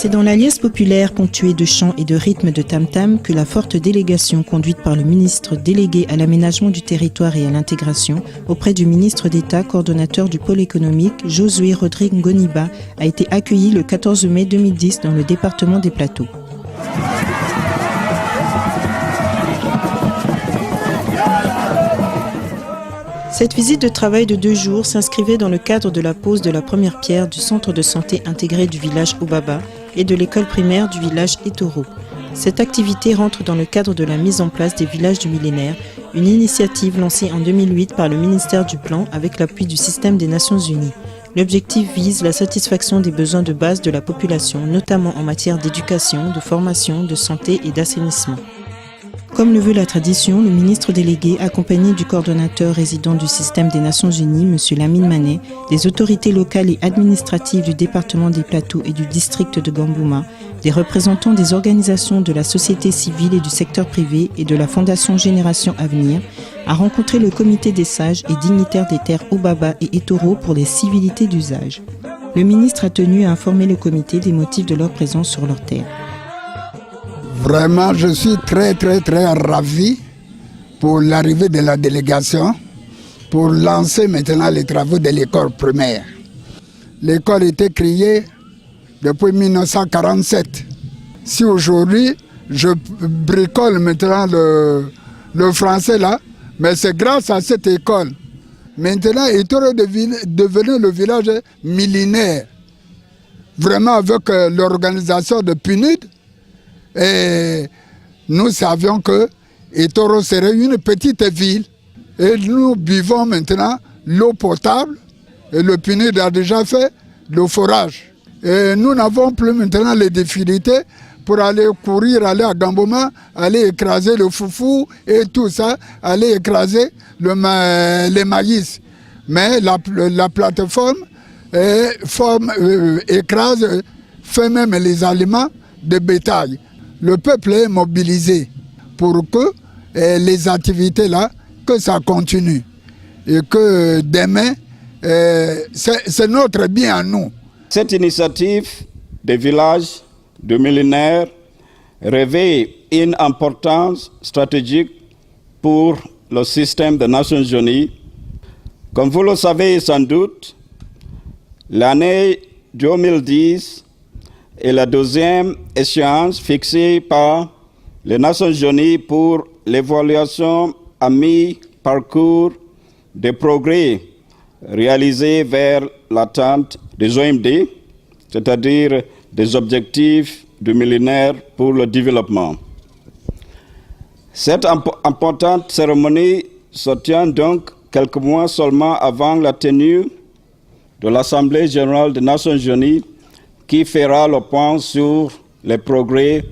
C'est dans la liesse populaire ponctuée de chants et de rythmes de tam-tam que la forte délégation conduite par le ministre délégué à l'aménagement du territoire et à l'intégration auprès du ministre d'État coordonnateur du pôle économique Josué Rodrigue Ngoniba a été accueillie le 14 mai 2010 dans le département des Plateaux. Cette visite de travail de 2 jours s'inscrivait dans le cadre de la pose de la première pierre du centre de santé intégré du village Obaba et de l'école primaire du village Etoro. Cette activité rentre dans le cadre de la mise en place des villages du millénaire, une initiative lancée en 2008 par le ministère du Plan avec l'appui du système des Nations Unies. L'objectif vise la satisfaction des besoins de base de la population, notamment en matière d'éducation, de formation, de santé et d'assainissement. Comme le veut la tradition, le ministre délégué, accompagné du coordonnateur résident du système des Nations Unies, M. Lamine Mané, des autorités locales et administratives du département des Plateaux et du district de Gambouma, des représentants des organisations de la société civile et du secteur privé et de la Fondation Génération Avenir, a rencontré le comité des sages et dignitaires des terres Obaba et Etoro pour les civilités d'usage. Le ministre a tenu à informer le comité des motifs de leur présence sur leur terre. Vraiment, je suis très ravi pour l'arrivée de la délégation pour lancer maintenant les travaux de l'école primaire. L'école était créée depuis 1947. Si aujourd'hui, je bricole maintenant le français là, mais c'est grâce à cette école. Maintenant, Etoro est devenu le village millénaire. Vraiment avec l'organisation de PNUD. Et nous savions que Etoro serait une petite ville et nous buvons maintenant l'eau potable et le PNUD a déjà fait le forage. Et nous n'avons plus maintenant les difficultés pour aller courir, aller à Gambouma, aller écraser le foufou et tout ça, aller écraser les maïs. Mais la plateforme écrase, fait même les aliments de bétail. Le peuple est mobilisé pour que les activités là, que ça continue. Et que demain, c'est notre bien à nous. Cette initiative des villages de millénaires revêt une importance stratégique pour le système des Nations Unies. Comme vous le savez sans doute, l'année 2010 est la deuxième échéance fixée par les Nations Unies pour l'évaluation à mi-parcours des progrès réalisés vers l'atteinte des OMD, c'est-à-dire des objectifs du millénaire pour le développement. Cette importante cérémonie se tient donc quelques mois seulement avant la tenue de l'Assemblée générale des Nations Unies qui fera le point sur les progrès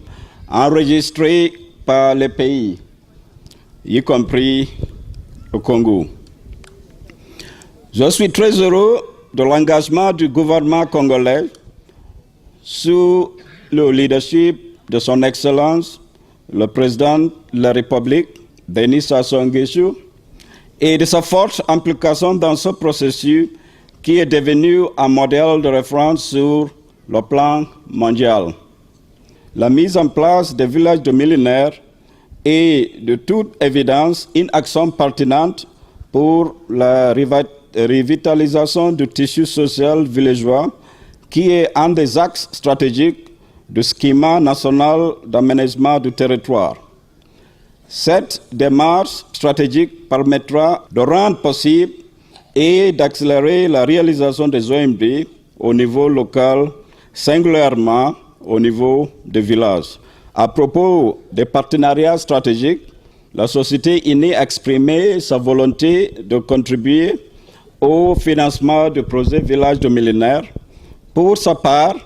enregistrés par les pays, y compris le Congo. Je suis très heureux de l'engagement du gouvernement congolais sous le leadership de son Excellence, le président de la République, Denis Sassou Nguesso, et de sa forte implication dans ce processus qui est devenu un modèle de référence sur le plan mondial. La mise en place des villages de millénaires est de toute évidence une action pertinente pour la revitalisation du tissu social villageois qui est un des axes stratégiques du schéma national d'aménagement du territoire. Cette démarche stratégique permettra de rendre possible et d'accélérer la réalisation des OMD au niveau local, singulièrement au niveau des villages. À propos des partenariats stratégiques, la société unie a exprimé sa volonté de contribuer au financement du projet Village de millénaire. Pour sa part,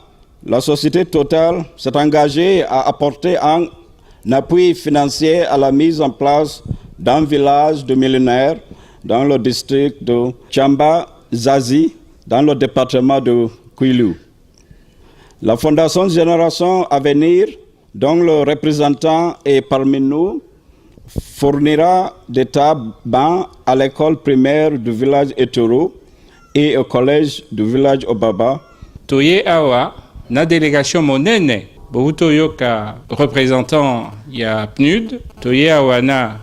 la société Total s'est engagée à apporter un appui financier à la mise en place d'un village de millénaire dans le district de Tchamba Zazi, dans le département de Kwilu. La Fondation Génération à venir, dont le représentant est parmi nous, fournira des tables bancs à l'école primaire du village Etoro et au collège du village Obaba. Toye awa, na délégation monene, bohuto yoka représentant ya PNUD, toye awa na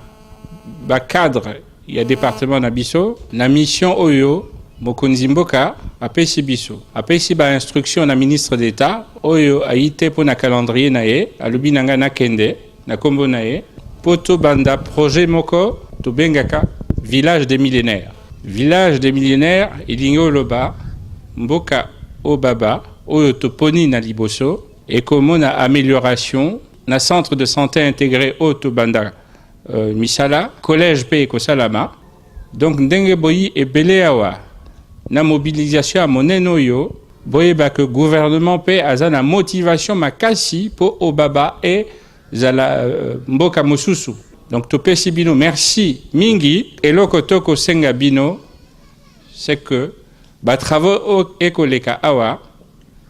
ba cadre ya département na biso, na mission oyo mokonzi mboka apesi biso. Apesi ba instruction na ministre d'État oyo aite po na calendrier na ye, alobi nanga na kende, na kombo na ye, poto banda projet moko to bengaka village des millénaires. Village des millénaires ilingo loba mboka Obaba oyo toponi na liboso et komona amélioration na centre de santé intégré o to banda misala collège pe ko salama. Donc ndenge boyi ebele awa na mobilisation a moneno yo boye ba que gouvernement pe azana motivation makasi po Obaba et zala mboka mosusu. Donc topesi bino merci mingi eloko toko senga bino c'est que ba travaux ekoleka awa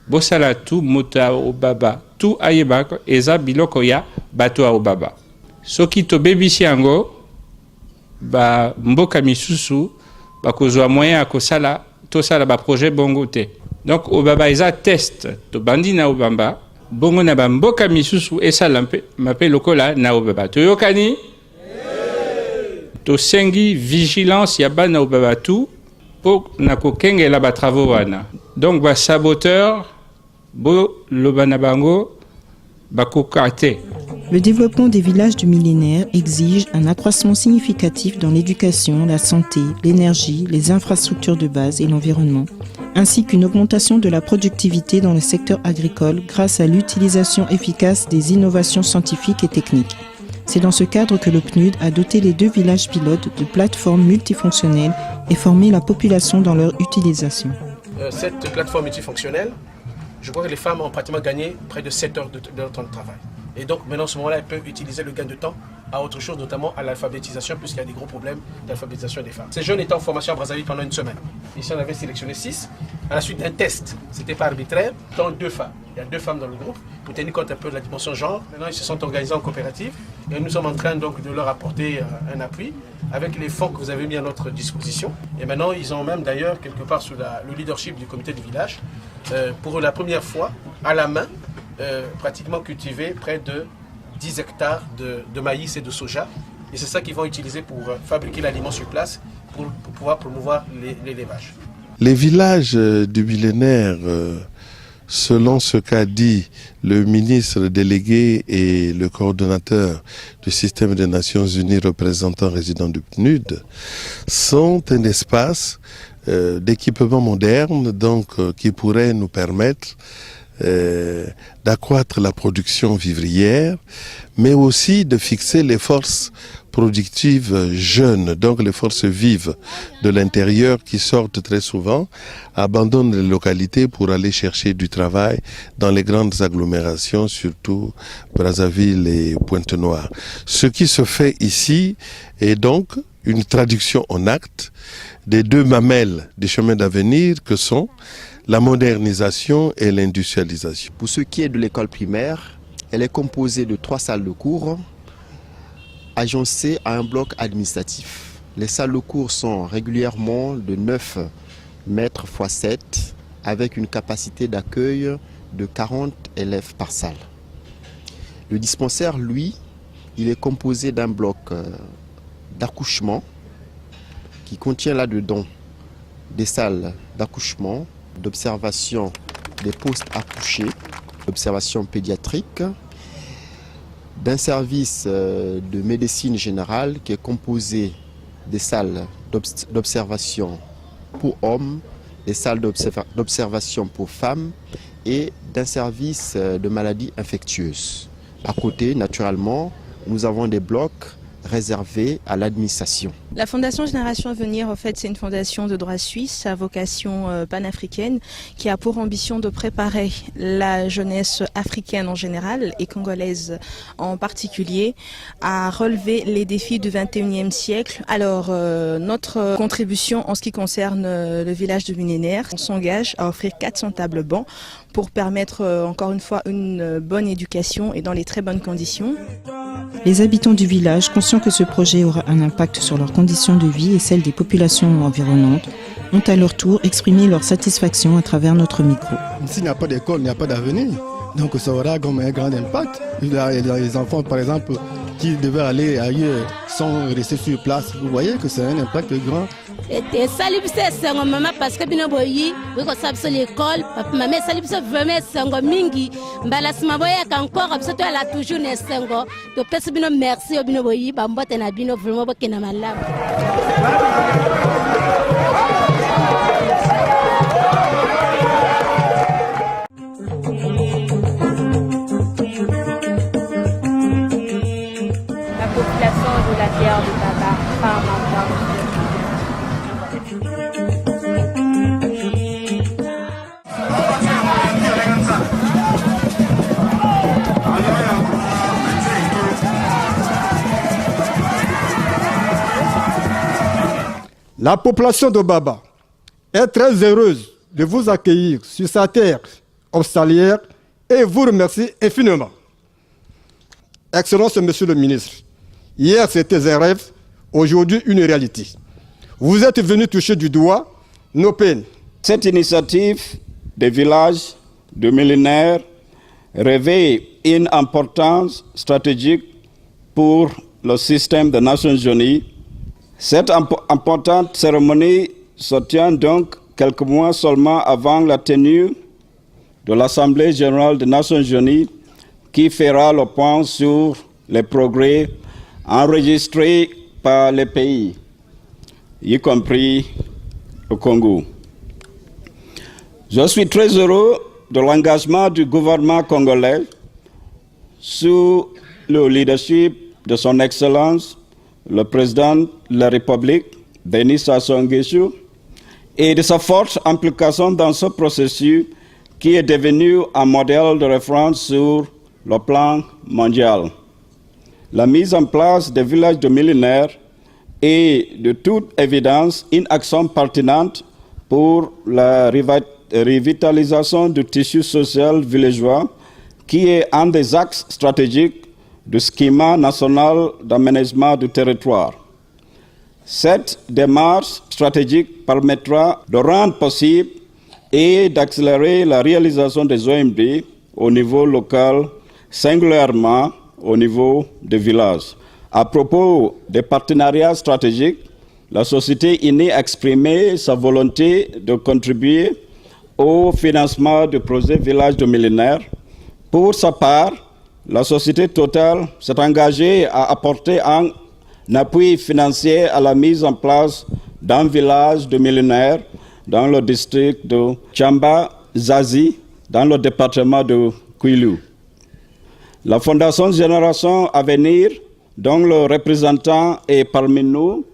bosala tout mota Obaba tout ayeba eza biloko ya bato a Obaba soki tobebisi yango ba mboka misusu bakozwa moyen akosala tosala ba projet bongo te. Donc Obaba eza test to bandi na Obamba bongo na ba mboka misusu esala mape lokola na Obaba toyokani to sengi vigilance ya bana Obaba tout pour na kokengela ba travaux wana. Donc ba saboteur bo lobana bango ba kokate. Le développement des villages du millénaire exige un accroissement significatif dans l'éducation, la santé, l'énergie, les infrastructures de base et l'environnement, ainsi qu'une augmentation de la productivité dans le secteur agricole grâce à l'utilisation efficace des innovations scientifiques et techniques. C'est dans ce cadre que le PNUD a doté les 2 villages pilotes de plateformes multifonctionnelles et formé la population dans leur utilisation. Cette plateforme multifonctionnelle, je crois que les femmes ont pratiquement gagné près de 7 heures de temps de travail. Et donc maintenant, à ce moment-là, elles peuvent utiliser le gain de temps à autre chose, notamment à l'alphabétisation, puisqu'il y a des gros problèmes d'alphabétisation des femmes. Ces jeunes étaient en formation à Brazzaville pendant une semaine. Ici, on avait sélectionné 6. À la suite d'un test, c'était pas arbitraire, dont 2 femmes. Il y a 2 femmes dans le groupe, pour tenir compte un peu de la dimension genre. Maintenant, ils se sont organisés en coopérative et nous sommes en train donc de leur apporter un appui avec les fonds que vous avez mis à notre disposition. Et maintenant, ils ont même d'ailleurs, quelque part sous le leadership du comité du village, pour la première fois, à la main, pratiquement cultivé près de 10 hectares de maïs et de soja. Et c'est ça qu'ils vont utiliser pour fabriquer l'aliment sur place, pour pouvoir promouvoir l'élevage. Les villages du millénaire, selon ce qu'a dit le ministre délégué et le coordonnateur du système des Nations Unies représentant résident du PNUD, sont un espace d'équipement moderne donc, qui pourrait nous permettre d'accroître la production vivrière, mais aussi de fixer les forces productives jeunes, donc les forces vives de l'intérieur qui sortent très souvent, abandonnent les localités pour aller chercher du travail dans les grandes agglomérations, surtout Brazzaville et Pointe-Noire. Ce qui se fait ici est donc une traduction en actes des 2 mamelles des chemins d'avenir que sont la modernisation et l'industrialisation. Pour ce qui est de l'école primaire, elle est composée de 3 salles de cours agencées à un bloc administratif. Les salles de cours sont régulièrement de 9 mètres x 7 avec une capacité d'accueil de 40 élèves par salle. Le dispensaire, lui, il est composé d'un bloc d'accouchement qui contient là-dedans des salles d'accouchement, d'observation des postes accouchés, d'observation pédiatrique, d'un service de médecine générale qui est composé des salles d'observation pour hommes, des salles d'observation pour femmes et d'un service de maladies infectieuses. À côté, naturellement, nous avons des blocs réservés à l'administration. La Fondation Génération Avenir, en fait, c'est une fondation de droit suisse à vocation panafricaine qui a pour ambition de préparer la jeunesse africaine en général et congolaise en particulier à relever les défis du 21e siècle. Alors, notre contribution en ce qui concerne le village du millénaire, on s'engage à offrir 400 tables bancs pour permettre encore une fois une bonne éducation et dans les très bonnes conditions. Les habitants du village, conscients que ce projet aura un impact sur leurs conditions de vie et celles des populations environnantes, ont à leur tour exprimé leur satisfaction à travers notre micro. S'il n'y a pas d'école, il n'y a pas d'avenir. Donc ça aura comme un grand impact. Les enfants, par exemple, qui devaient aller ailleurs sont restés sur place. Vous voyez que c'est un impact grand. Et salut maman parce que bino boyi we ko sabso l'école maman salut vraiment sengo mingi mbala smaboya encore absolument elle a toujours ne sengo to pesi bino merci bino boyi ba mbote na bino vraiment bokena malamu. La population de la terre de Baba, femme en La population de Baba est très heureuse de vous accueillir sur sa terre hospitalière et vous remercie infiniment. Excellence, Monsieur le ministre, hier c'était un rêve, aujourd'hui une réalité. Vous êtes venu toucher du doigt nos peines. Cette initiative des villages de millénaires revêt une importance stratégique pour le système des Nations Unies. Cette importante cérémonie se tient donc quelques mois seulement avant la tenue de l'Assemblée générale des Nations Unies qui fera le point sur les progrès enregistrés par les pays, y compris le Congo. Je suis très heureux de l'engagement du gouvernement congolais sous le leadership de son Excellence, le président de la République, Denis Sassou Nguesso, et de sa forte implication dans ce processus qui est devenu un modèle de référence sur le plan mondial. La mise en place des villages de millénaires est de toute évidence une action pertinente pour la revitalisation du tissu social villageois qui est un des axes stratégiques du schéma national d'aménagement du territoire. Cette démarche stratégique permettra de rendre possible et d'accélérer la réalisation des OMD au niveau local, singulièrement au niveau des villages. À propos des partenariats stratégiques, la société unie a exprimé sa volonté de contribuer au financement du projet Village de millénaires. Pour sa part, la société Total s'est engagée à apporter un appui financier à la mise en place d'un village de millénaires dans le district de Tchamba-Zazi, dans le département de Kwilu. La Fondation Génération Avenir, dont le représentant est parmi nous,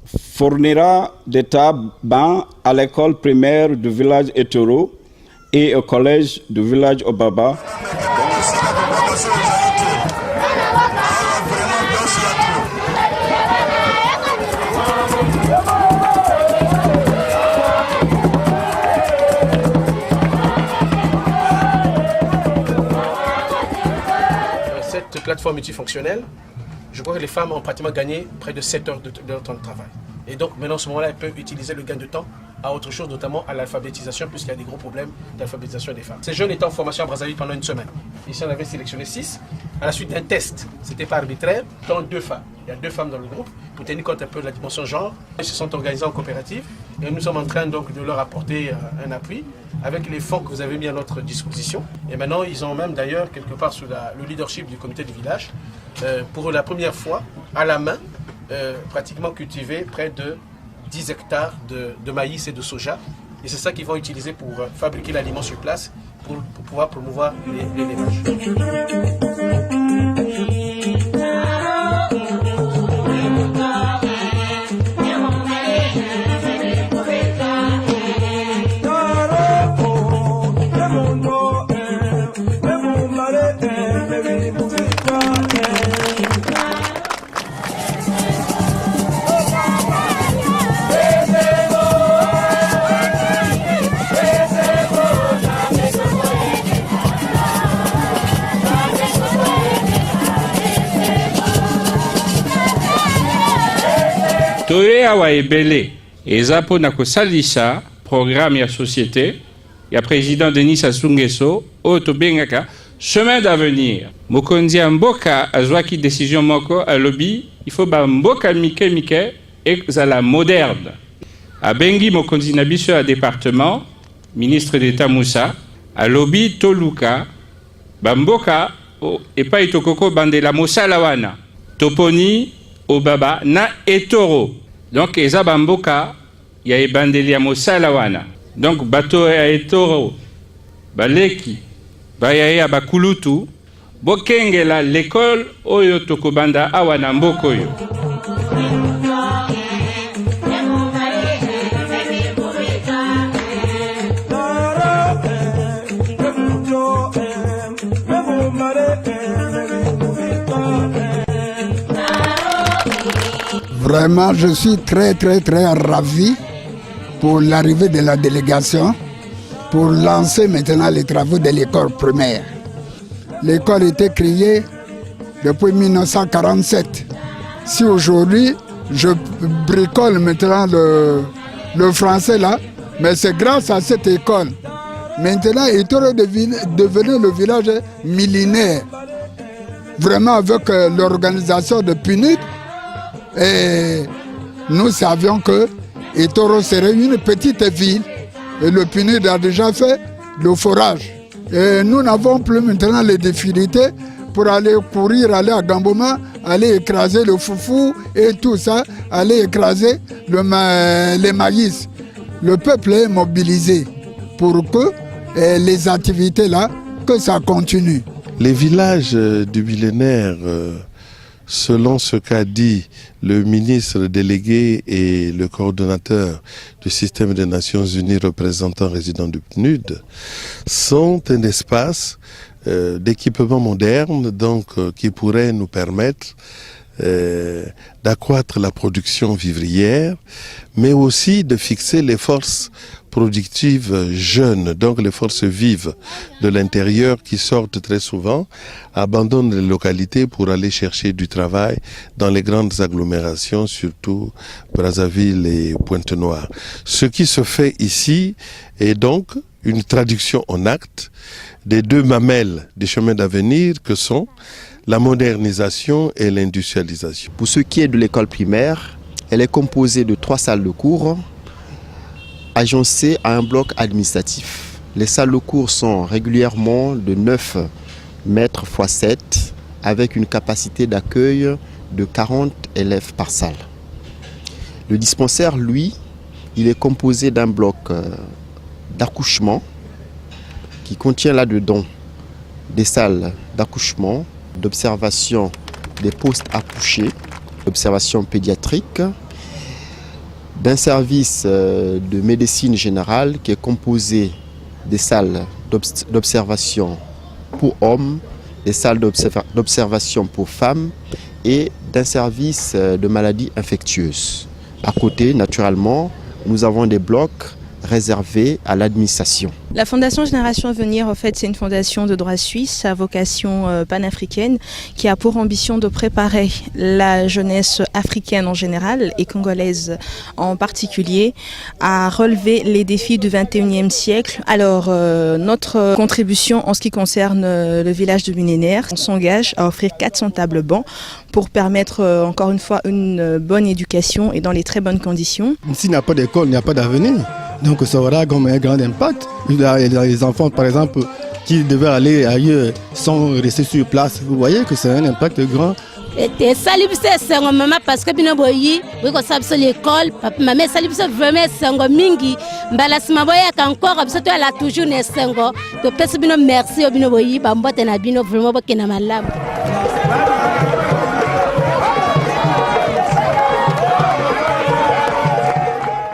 fournira des tables bancs à l'école primaire du village Etoro et au collège du village Obaba. Cette plateforme multifonctionnelle, je crois que les femmes ont pratiquement gagné près de 7 heures de leur temps de travail. Et donc maintenant, à ce moment-là, elles peuvent utiliser le gain de temps à autre chose, notamment à l'alphabétisation, puisqu'il y a des gros problèmes d'alphabétisation des femmes. Ces jeunes étaient en formation à Brazzaville pendant une semaine. Ici, on avait sélectionné 6 à la suite d'un test. C'était pas arbitraire, dont 2 femmes. Il y a 2 femmes dans le groupe pour tenir compte un peu de la dimension genre. Ils se sont organisés en coopérative et nous sommes en train donc de leur apporter un appui avec les fonds que vous avez mis à notre disposition. Et maintenant, ils ont même d'ailleurs quelque part sous le leadership du comité du village, pour la première fois, à la main, pratiquement cultivé près de 10 hectares de maïs et de soja. Et c'est ça qu'ils vont utiliser pour fabriquer l'aliment sur place, pour pouvoir promouvoir l'élevage. toye awa ebele eza mpona kosalisa programme ya société ya président Denis Sassou Nguesso oyo tobengaka chemin d'avenir. Mokonzi ya mboka azwaki décision moko alobi il faut ba mboka mike mike ezala moderne. Abengi mokonzi na biso ya département ministre d'État Moussa alobi toluka ba mboka epai tokoko bandela mosala wana toponi obaba na etoro. Donc eza ba mboka ya ebandeli ya mosala wana. Donc bato ya etoro baleki bayaya bakulutu bokengela l'école oyo tokobanda awa na mboko oyo. Vraiment, je suis très ravi pour l'arrivée de la délégation pour lancer maintenant les travaux de l'école primaire. L'école était créée depuis 1947. Si aujourd'hui, je bricole maintenant le français là, mais c'est grâce à cette école. Maintenant, Etoro est devenu le village millénaire. Vraiment avec l'organisation de PNUD. Et nous savions que Etoro serait une petite ville. Et le PNUD a déjà fait le forage. Et nous n'avons plus maintenant les difficultés pour aller courir, aller à Gamboma, aller écraser le foufou et tout ça, aller écraser les maïs. Le peuple est mobilisé pour que les activités là, que ça continue. Les villages du millénaire, selon ce qu'a dit le ministre délégué et le coordonnateur du système des Nations Unies représentant résident du PNUD, sont un espace d'équipement moderne donc, qui pourrait nous permettre d'accroître la production vivrière, mais aussi de fixer les forces productives jeunes, donc les forces vives de l'intérieur qui sortent très souvent, abandonnent les localités pour aller chercher du travail dans les grandes agglomérations, surtout Brazzaville et Pointe-Noire. Ce qui se fait ici est donc une traduction en actes des deux mamelles des chemins d'avenir que sont la modernisation et l'industrialisation. Pour ce qui est de l'école primaire, elle est composée de 3 salles de cours agencées à un bloc administratif. Les salles de cours sont régulièrement de 9 mètres x 7 avec une capacité d'accueil de 40 élèves par salle. Le dispensaire, lui, il est composé d'un bloc d'accouchement qui contient là-dedans des salles d'accouchement, d'observation des postes accouchés, d'observation pédiatrique, d'un service de médecine générale qui est composé des salles d'observation pour hommes, des salles d'observation pour femmes et d'un service de maladies infectieuses. À côté, naturellement, nous avons des blocs réservés à l'administration. La Fondation Génération Avenir, en fait, c'est une fondation de droit suisse à vocation panafricaine qui a pour ambition de préparer la jeunesse africaine en général et congolaise en particulier à relever les défis du 21e siècle. Alors, notre contribution en ce qui concerne le village du millénaire, on s'engage à offrir 400 tables bancs pour permettre encore une fois une bonne éducation et dans les très bonnes conditions. S'il n'y a pas d'école, il n'y a pas d'avenir. Donc ça aura comme un grand impact. Il y a les enfants, par exemple, qui devaient aller ailleurs sans rester sur place. Vous voyez que c'est un impact grand. Et salib c'est maman parce que bino boyi oui ko sabso l'école papa maman salib c'est vraiment sengo mingi mbala sima boya encore abso to la toujours ne sengo to pesi bino merci bino boyi ba mbote na bino vraiment bokena malamu.